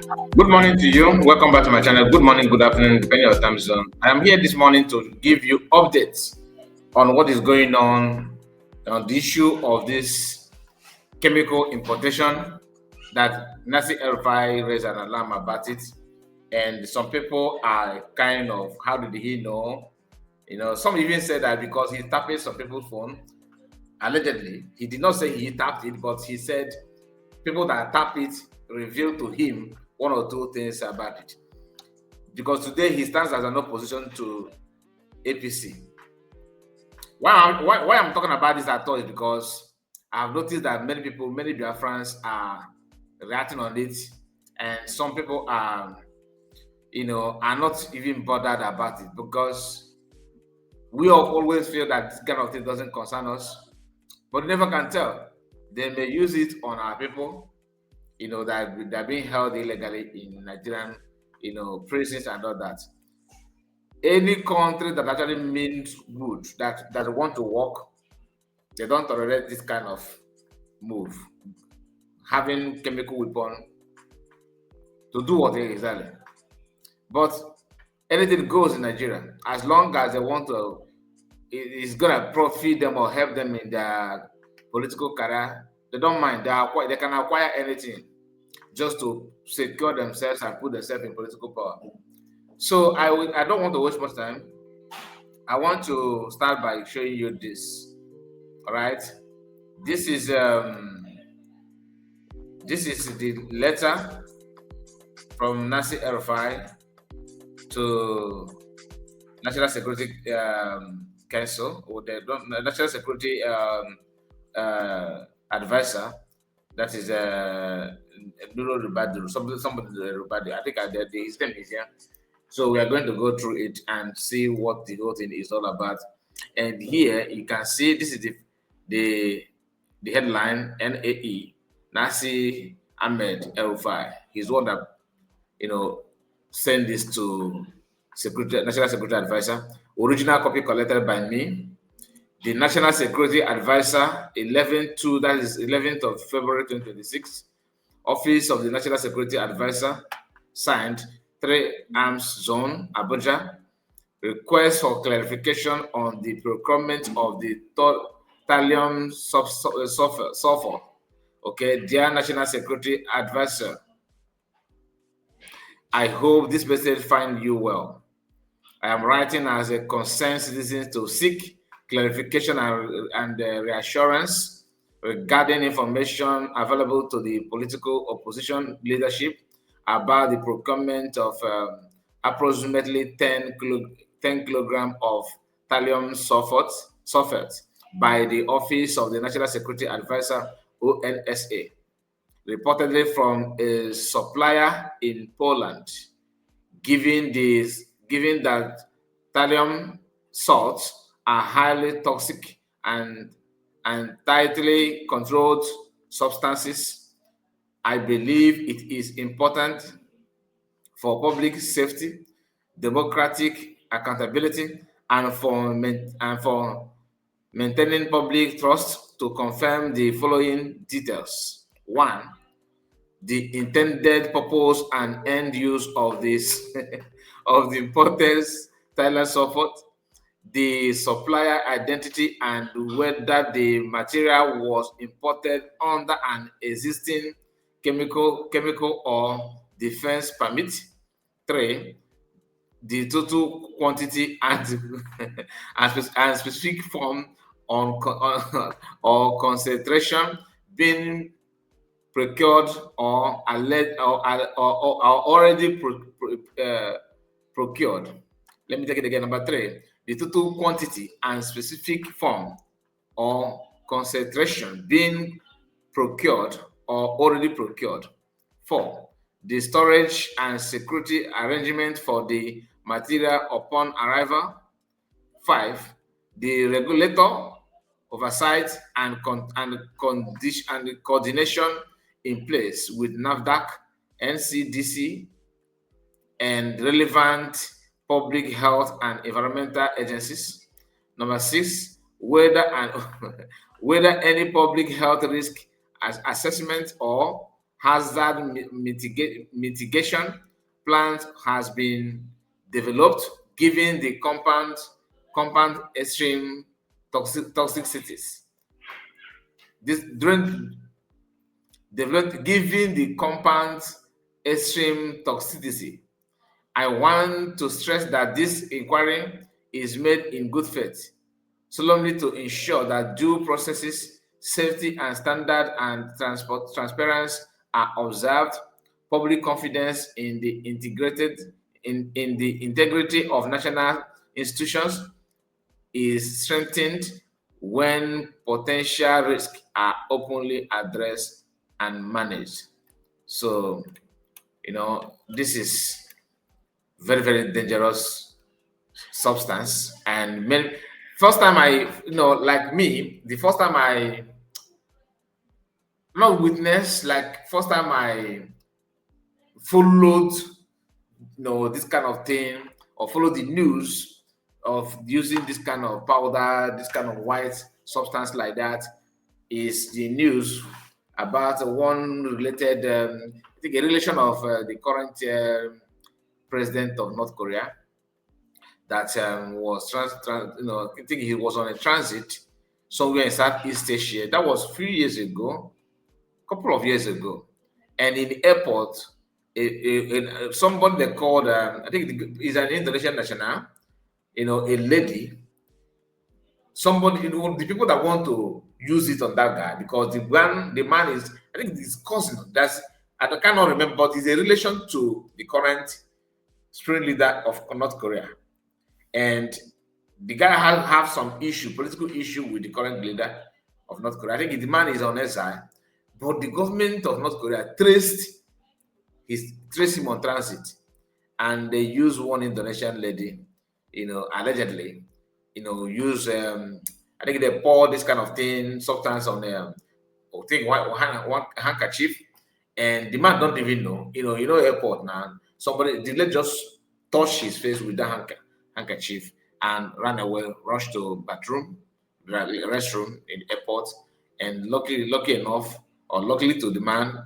Good morning to you. Welcome back to my channel. Good morning, good afternoon, depending on your time zone. I am here this morning to give you updates on what is going on the issue of this chemical importation that Nasi El-Rufai raised an alarm about it. And some people are kind of, how did he know? Some even said that because he tapped some people's phone, allegedly. He did not say he tapped it, but he said people that tap it revealed to him one or two things about it. Because today he stands as an opposition to APC. Why I'm talking about this at all is because I've noticed that many people, many Biafrans are reacting on it, and some people are not even bothered about it because we always feel that this kind of thing doesn't concern us, but you never can tell. They may use it on our people, that they're being held illegally in Nigerian, prisons and all that. Any country that actually means good, that want to work, they don't tolerate this kind of move. Having chemical weapon to do what exactly. But anything goes in Nigeria as long as they want to. It's gonna profit them or help them in their political career. They don't mind. They can acquire anything just to secure themselves and put themselves in political power. So I don't want to waste much time. I want to start by showing you this. All right, this is the letter from Nasi El-Rufai to National Security Council, or the National Security Advisor. That is Nuro Rubadu, somebody Rubadu. I think his name is here. So we are going to go through it and see what the whole thing is all about. And here you can see this is the headline: NAE, Nasi Ahmed El-Rufai. He's one that sent this to National Security Advisor. Original copy collected by me. The National Security Advisor, 11th, that is 11th of February 2026. Office of the National Security Advisor, signed 3 Arms Zone, Abuja. Request for clarification on the procurement of the thallium sulfur. Okay, dear National Security Advisor, I hope this message finds you well. I am writing as a concerned citizen to seek clarification and reassurance regarding information available to the political opposition leadership about the procurement of approximately 10 kilograms of thallium sulfate by the Office of the National Security Advisor, ONSA, reportedly from a supplier in Poland. Given that thallium salts are highly toxic and tightly controlled substances, I believe it is important for public safety, democratic accountability, and for maintaining public trust to confirm the following details. 1. The intended purpose and end use of this of the imported thallium sulfate, the supplier identity, and whether the material was imported under an existing chemical or defense permit. 3. The total quantity and and specific form or concentration being procured or already procured. Let me take it again. Number 3, the total quantity and specific form or concentration being procured or already procured. 4, the storage and security arrangement for the material upon arrival. 5, the regulator oversight and coordination in place with NAFDAC, NCDC, and relevant public health and environmental agencies. Number 6, whether any public health risk assessment or hazard mitigation plan has been developed, given the compound extreme toxicities. This during developed given the compound's extreme toxicity. I want to stress that this inquiry is made in good faith, solely to ensure that due processes, safety and standard and transparency are observed. Public confidence in the in the integrity of national institutions is strengthened when potential risks are openly addressed and managed. So, this is very, very dangerous substance. And first time I, like me, the first time I not witnessed, like first time I followed, this kind of thing, or follow the news of using this kind of powder, this kind of white substance like that, is the news about one related, I think, a relation of the current president of North Korea that was I think he was on a transit somewhere in Southeast Asia. That was a few years ago, a couple of years ago, and in the airport, somebody they called, I think is an Indonesian national, a lady, somebody, the people that want to use it on that guy, because the man is, I think, his cousin. I cannot remember, but it's a relation to the current supreme leader of North Korea, and the guy have some political issue with the current leader of North Korea. I think the man is on exile, but the government of North Korea traced him on transit, and they use one Indonesian lady, allegedly, use I think they pour this kind of thing substance on one handkerchief, and the man don't even know. Airport now, the lady just touched his face with that handkerchief and ran away, rushed to restroom in the airport, and luckily to the man,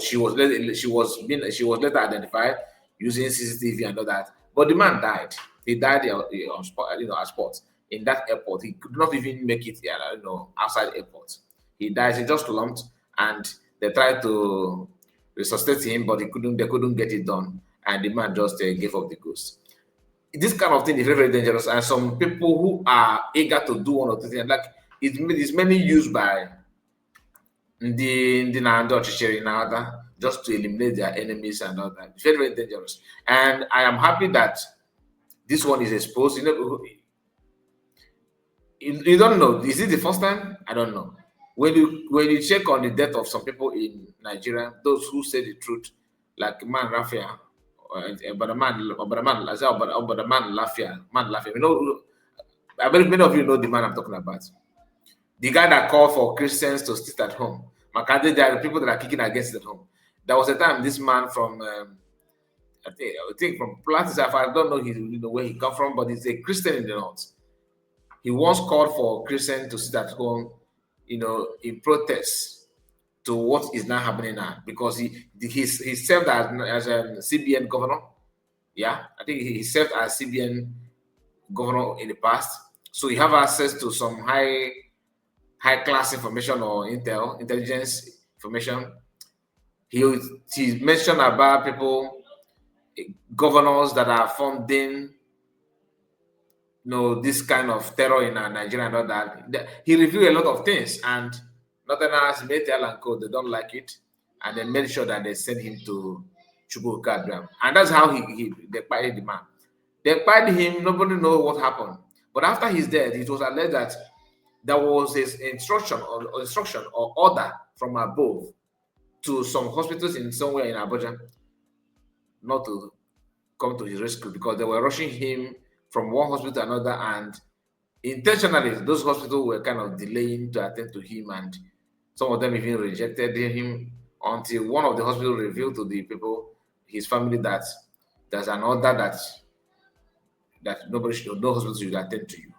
she was later identified using CCTV and all that. But the man died. He died on spot in that airport. He could not even make it outside the airport. He died. He just slumped, and they tried to resuscitate him, but they couldn't get it done, and the man just gave up the ghost. This kind of thing is very, very dangerous, and some people who are eager to do one or two things, like it's mainly used by the N9JERIA now, just to eliminate their enemies and all that. It's very, very dangerous. And I am happy that this one is exposed. You don't know. Is it the first time? I don't know. When you check on the death of some people in Nigeria, those who say the truth, like Man Rafia, but the man Lafia. I believe many of you know the man I'm talking about. The guy that called for Christians to sit at home. Makande, there are people that are kicking against at home. There was a time this man from, I think from Plateau, I don't know where he come from, but he's a Christian in the north. He once called for Christians to sit at home, in protest to what is now happening now, because he served as a CBN governor. Yeah, I think he served as CBN governor in the past, so he have access to some high class information or intelligence information. He mentioned about people, governors that are funding this kind of terror in Nigeria and all that. He reviewed a lot of things, and Northerners, Metel and Co, they don't like it, and they made sure that they sent him to Chukwuka, and that's how they fired the man. They fired him. Nobody knows what happened, but after his death, it was alleged that there was his instruction or order from above to some hospitals in somewhere in Abuja not to come to his rescue, because they were rushing him from one hospital to another, and intentionally those hospitals were kind of delaying to attend to him, and some of them even rejected him, until one of the hospitals revealed to the people, his family, that there's an order that no hospital should attend to you.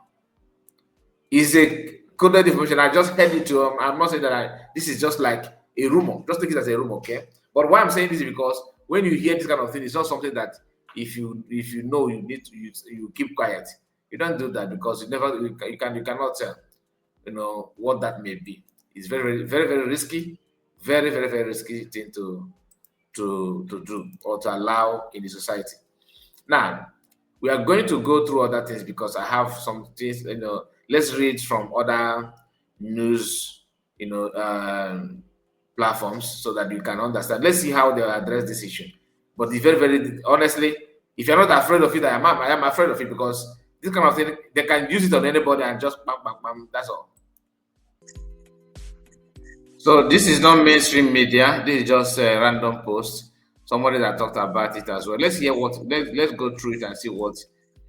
Is a coded information. I just heard it to him. I must say that this is just like a rumor. Just take it as a rumor, okay? But why I'm saying this is because when you hear this kind of thing, it's not something that if you know you need to you keep quiet. You don't do that because you cannot tell what that may be. It's very risky, very risky thing to do or to allow in the society. Now we are going to go through other things because I have some things. Let's read from other news, platforms so that you can understand. Let's see how they address this issue. But it's very honestly, if you're not afraid of it, I am afraid of it because this kind of thing they can use it on anybody and just bam bam bam. That's all. So this is not mainstream media. This is just a random post. Somebody that talked about it as well. Let's hear let's go through it and see what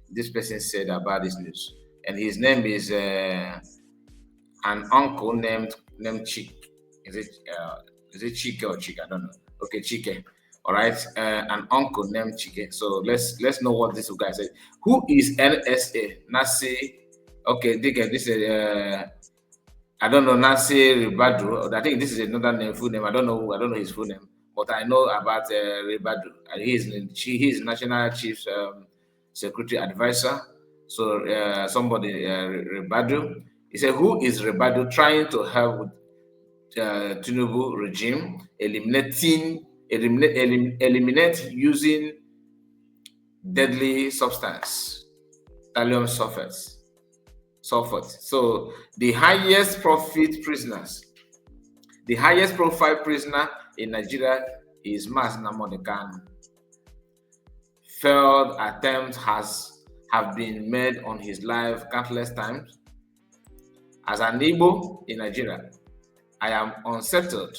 this person said about this news. And his name is an uncle named Chick. Is it Chike or Chick? I don't know. Okay, Chike. All right, an uncle named Chike. So let's know what this guy said. Who is NSA? Nasi. Okay, this is I don't know Nasir Ribadu. I think this is another name, full name. I don't know his full name, but I know about Ribadu. He is National Chief Security Advisor. So somebody Ribadu. He said, "Who is Ribadu trying to help with Tinubu regime eliminate using deadly substance, thallium sulfate." So the highest profile prisoner in Nigeria is Mas Nnamdi Kanu. Failed attempts have been made on his life countless times. As an Igbo in Nigeria, I am unsettled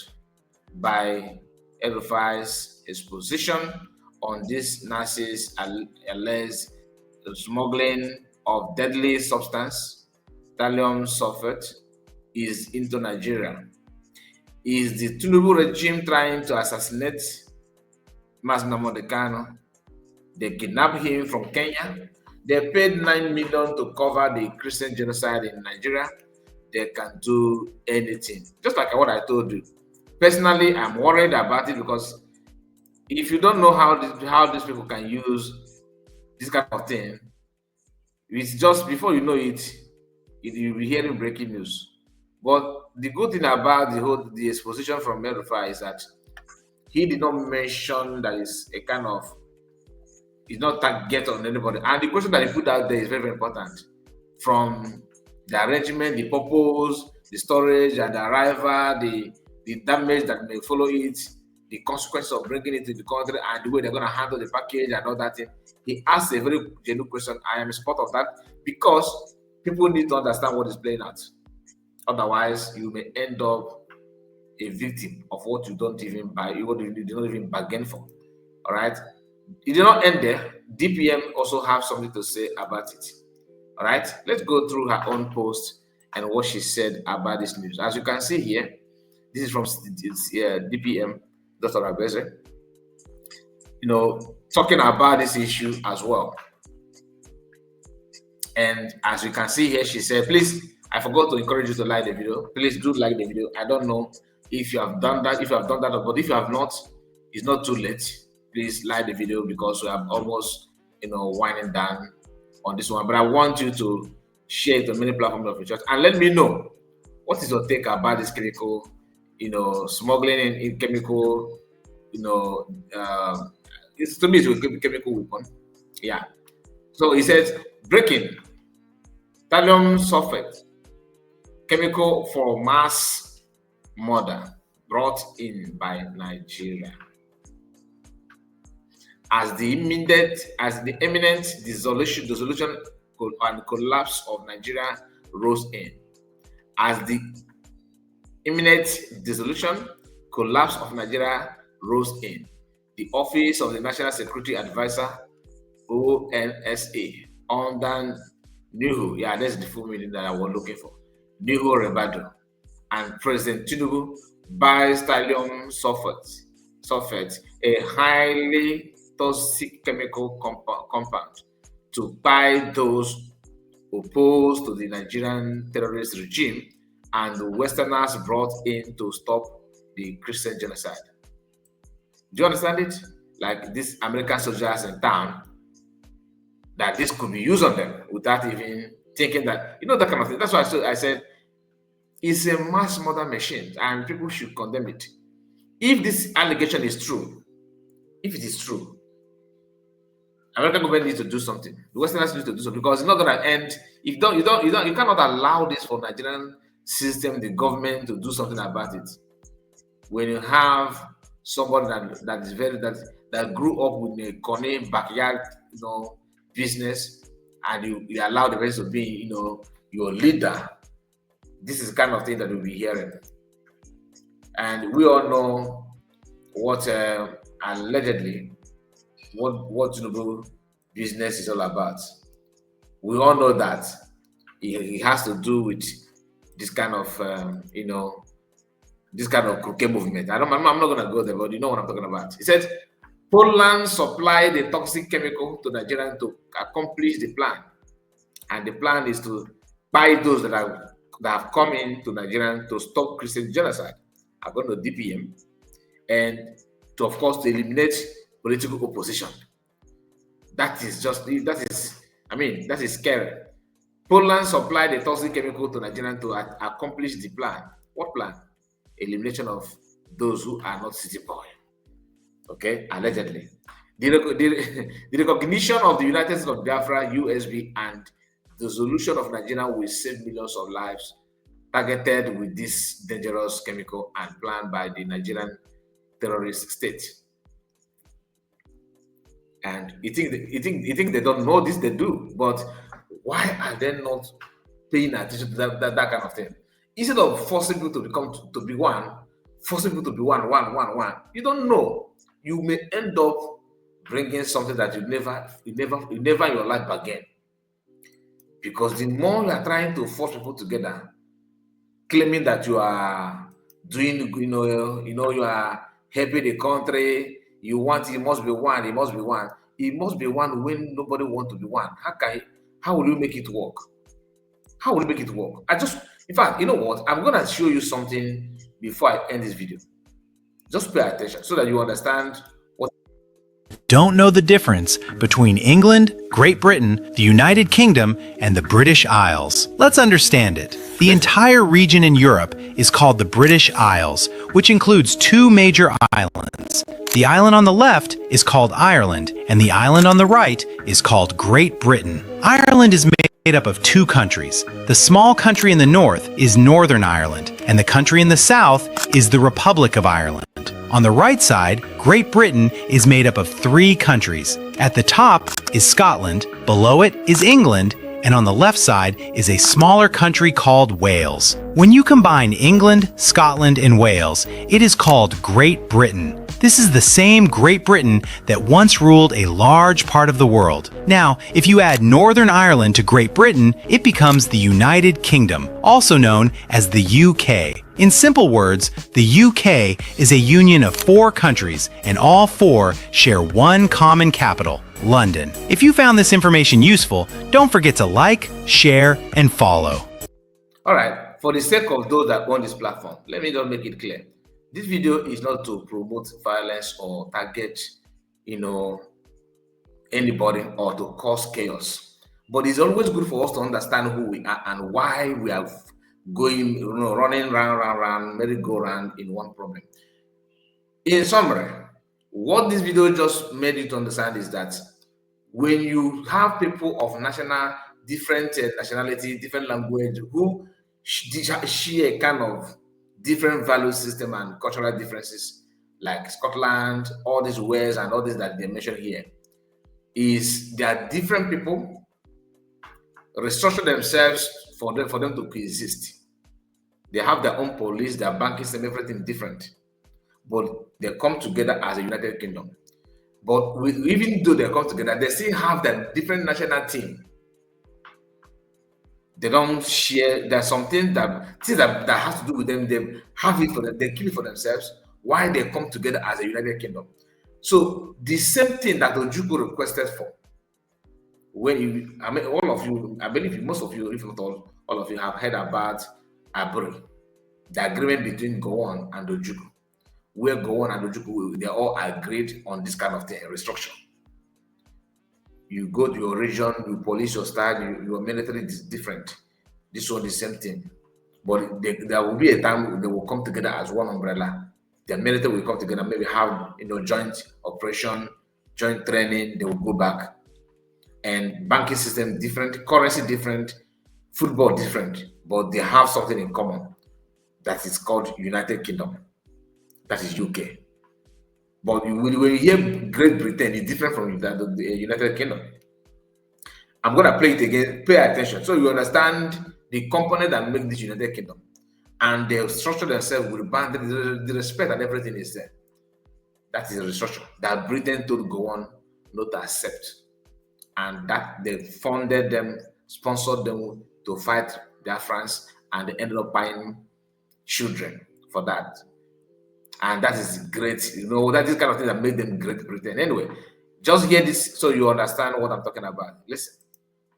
by El-Rufai's exposition on this Nazis alleged smuggling of deadly substance, thallium sulfate, is into Nigeria. Is the Tinubu regime trying to assassinate Mas Nnamdi Kanu? They kidnapped him from Kenya. They paid 9 million to cover the Christian genocide in Nigeria. They can do anything. Just like what I told you. Personally, I'm worried about it because if you don't know how these people can use this kind of thing, it's just before you know it, you'll be hearing breaking news. But the good thing about the exposition from El-Rufai is that he did not mention that it's a kind of, it's not target on anybody. And the question that he put out there is very important. From the arrangement, the purpose, the storage, and the arrival, the damage that may follow it, the consequences of bringing it to the country, and the way they're going to handle the package and all that thing. He asked a very genuine question. I am in support of that because people need to understand what is playing out. Otherwise, you may end up a victim of what you don't even buy, what you did not even bargain for. All right. It did not end there. DPM also have something to say about it. All right. Let's go through her own post and what she said about this news. As you can see here, this is from DPM, Dr. Abeze. Talking about this issue as well. And as you can see here, she said, please, I forgot to encourage you to like the video. Please do like the video. I don't know if you have done that, but if you have not, it's not too late. Please like the video because we are almost, winding down on this one. But I want you to share it on many platforms of your church and let me know what is your take about this chemical, smuggling in chemical, it's to me it's a chemical weapon. Yeah. So he says breaking thallium sulfate, chemical for mass murder brought in by Nigeria. As the imminent dissolution and collapse of Nigeria rose in. As the imminent dissolution, collapse of Nigeria rose in, the Office of the National Security Advisor, ONSA, under Nuhu, that's the full meaning that I was looking for, Nuhu Ribadu, and President Tinubu buys thallium sulfate, a highly toxic chemical compound, to buy those opposed to the Nigerian terrorist regime and the Westerners brought in to stop the Christian genocide. Do you understand it? Like these American soldiers in town, that this could be used on them without even thinking that, that kind of thing. That's why I said it's a mass murder machine and people should condemn it. If this allegation is true, if it is true, American government needs to do something. The Westerners need to do something, because it's not going to end. If you cannot allow this for Nigerian system, the government, to do something about it. When you have somebody that grew up with a Kone backyard, business, and you allow the rest to be, your leader, this is the kind of thing that we'll be hearing. And we all know what allegedly what Tinubu business is all about. We all know that it has to do with this kind of this kind of crooked movement. I'm not going to go there, but you know what I'm talking about. He said Poland supplied the toxic chemical to Nigeria to accomplish the plan, and the plan is to buy those that have come into Nigeria to stop Christian genocide, according to DPM, and to, of course, to eliminate political opposition. That is scary. Poland supplied the toxic chemical to Nigeria to accomplish the plan. What plan? Elimination of those who are not city boy. Okay, allegedly. The recognition of the United States of Biafra, USB, and the solution of Nigeria will save millions of lives targeted with this dangerous chemical and planned by the Nigerian terrorist state. And you think they don't know this? They do, but why are they not paying attention to that kind of thing? Instead of forcing people to be one, forcing people to be one, you don't know. You may end up bringing something that you never in your life bargain. Because the more you are trying to force people together, claiming that you are doing, you are helping the country, you want it must be one, it must be one. It must be one when nobody wants to be one. How will you make it work? How will you make it work? In fact, you know what? I'm gonna show you something before I end this video. Just pay attention so that you understand what. Don't know the difference between England, Great Britain, the United Kingdom, and the British Isles. Let's understand it. The entire region in Europe is called the British Isles, which includes two major islands. The island on the left is called Ireland, and the island on the right is called Great Britain. Ireland is made up of two countries. The small country in the north is Northern Ireland, and the country in the south is the Republic of Ireland. On the right side, Great Britain is made up of three countries. At the top is Scotland, below it is England, and on the left side is a smaller country called Wales. When you combine England, Scotland, and Wales, it is called Great Britain. This is the same Great Britain that once ruled a large part of the world. Now, if you add Northern Ireland to Great Britain, it becomes the United Kingdom, also known as the UK. In simple words, the UK is a union of four countries, and all four share one common capital, London. If you found this information useful, don't forget to like, share, and follow. All right, for the sake of those that own this platform, let me just make it clear. This video is not to promote violence or target, anybody or to cause chaos. But it's always good for us to understand who we are and why we are going, running round, merry-go-round in one problem. In summary, what this video just made you to understand is that when you have people of different nationality, different language, who share kind of different value system and cultural differences, like Scotland, all these Wales and all this that they mentioned here, they are different people restructure themselves for them to coexist. They have their own police, their banking system, everything different, but they come together as a United Kingdom. But even though they come together, they still have their different national team. They don't share. There's something that has to do with them. They have it for them. They keep it for themselves. Why they come together as a United Kingdom? So the same thing that Ojukwu requested for. All of you, I believe most of you, if not all of you, have heard about ABRI, the agreement between Gowon and Ojukwu. where Gowon and Ojukwu, they all agreed on this kind of thing, restructure. You go to your region, you police your style, your military is different. This one, the same thing. But there will be a time they will come together as one umbrella. The military will come together, maybe have joint operation, joint training. They will go back, and banking system different, currency different, football different, but they have something in common. That is called United Kingdom. That is UK. But when you hear Great Britain, it's different from the United Kingdom. I'm going to play it again. Pay attention. So you understand the component that make this United Kingdom. And they structure themselves with boundaries, the respect and everything is there. That is the restructure that Britain told Gowon not to accept. And that they funded them, sponsored them to fight their France, and they ended up buying children for that. And that is great. That is kind of thing that made them Great Britain. Anyway, just hear this so you understand what I'm talking about. Listen.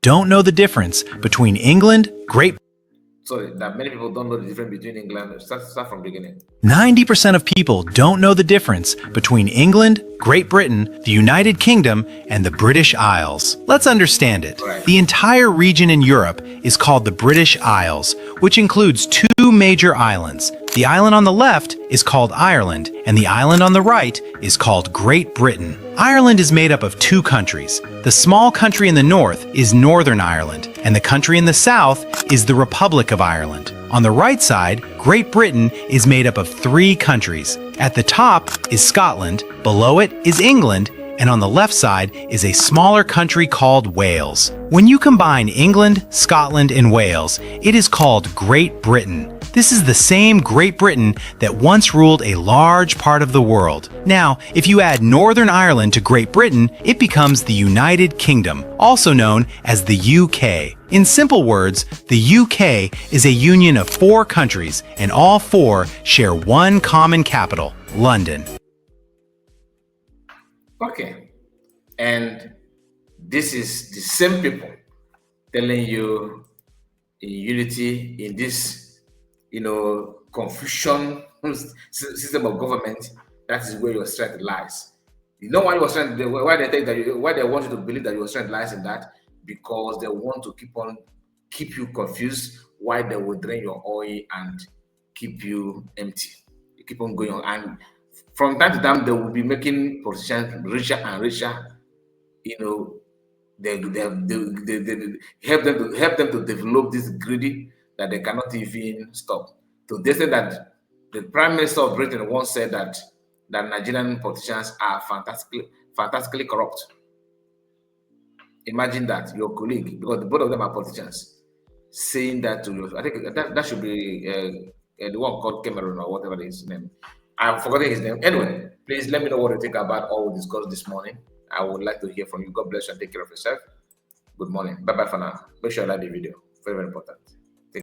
Don't know the difference between England, Great Sorry, that many people don't know the difference between England. Start from the beginning. 90% of people don't know the difference between England, Great Britain, the United Kingdom, and the British Isles. Let's understand it. Right. The entire region in Europe is called the British Isles, which includes two major islands. The island on the left is called Ireland, and the island on the right is called Great Britain. Ireland is made up of two countries. The small country in the north is Northern Ireland, and the country in the south is the Republic of Ireland. On the right side, Great Britain is made up of three countries. At the top is Scotland, below it is England, and on the left side is a smaller country called Wales. When you combine England, Scotland, and Wales, it is called Great Britain. This is the same Great Britain that once ruled a large part of the world. Now, if you add Northern Ireland to Great Britain, it becomes the United Kingdom, also known as the UK. In simple words, the UK is a union of four countries, and all four share one common capital, London. Okay. And this is the same people telling you in unity in this confusion system of government. That is where your strength lies. You know why your strength? Why they think that? Why they want you to believe that your strength lies in that? Because they want to keep you confused. Why they will drain your oil and keep you empty. You keep on going on, and from time to time they will be making politicians richer and richer. They help them to develop this greedy that they cannot even stop. To the extent that the Prime Minister of Britain once said that Nigerian politicians are fantastically corrupt. Imagine that, your colleague, because both of them are politicians, saying that to you. I think that should be the one called Cameron or whatever his name. I'm forgetting his name. Anyway, please let me know what you think about all we discussed this morning. I would like to hear from you. God bless you and take care of yourself. Good morning. Bye-bye for now. Make sure you like the video. Very, very important.